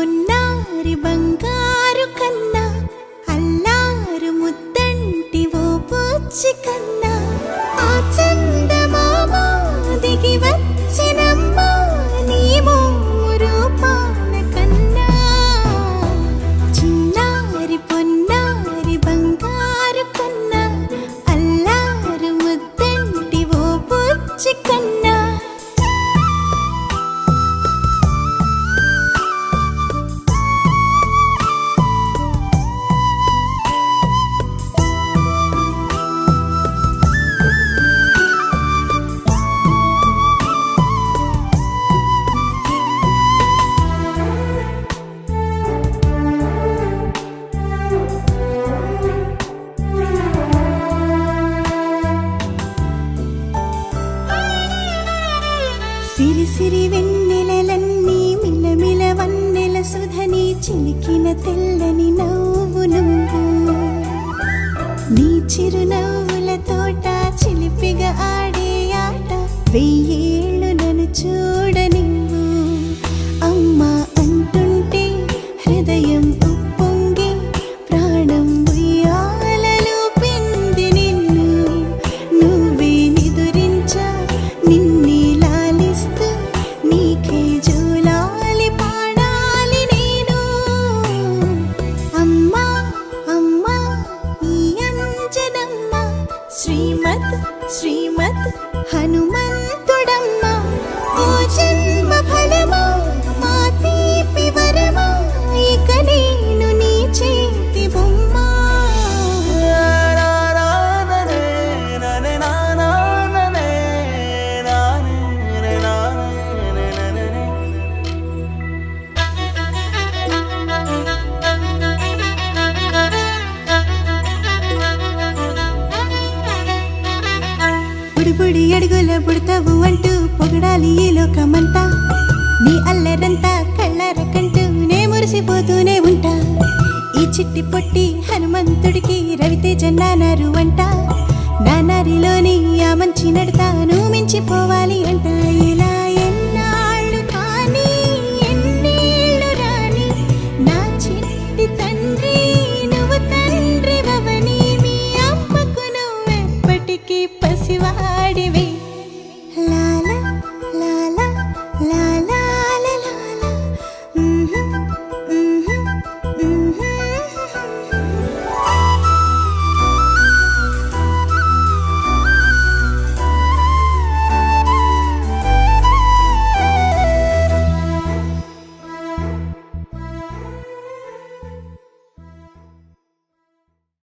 పొన్నారి బంగారు కన్నా అల్లారు ముద్దంటి ఓ బుజ్జి కన్నా ఆ చందమామ దిగి వచ్చినమ్మా నీ రూపాల కన్నా చిన్నారి పొన్నారి బంగారు కన్నా అల్లారు ముద్దంటి ఓ బుజ్జి కన్నా సిరి సిరి వెన్నెలలన్నీ మిలమిల వన్నెల సుధని చిలికిన తెల్లని నవ్వు నువ్వు నీ చిరునవ్వుల తోట చిలిపిగా ఆడే ఆట వెయ్యేళ్ళు నన్ను చూడనివ్వు అమ్మా అంటుంటే హృదయం ఉప్పొంగి ప్రాణం ఉయ్యాలలో పిండి నిన్ను నువ్వే నిదురించా నిన్నే నీకే జూలాలి పాడాలి నేను అమ్మా అమ్మా ఈ అంజనమ్మ శ్రీమత్ శ్రీమత్ హనుమంతుడమ్మ ఓ జన్మ ఫలమా మా తీపి వరమా ఇక నేను నీ చేతి బొమ్మ బుడి అడుగుల బుడతావు అంటూ పొగడాలి ఈ లోకమంతా నీ అల్లరంతా కళ్ళరకంటూ నే మురిసిపోతూనే ఉంటా ఈ చిట్టి పొట్టి హనుమంతుడికి రవితేజ నానారు అంట నానారిలోని ఆ మంచి నడతాను మించిపోవాలి అంట ఇలా ఎన్నాళ్ళు కానీ ఎన్నేళ్ళు రాని నా చిట్టి తండ్రి నువ్వు తండ్రి వవని మీ అమ్మకు నువ్వెప్పటికీ పసివాడివి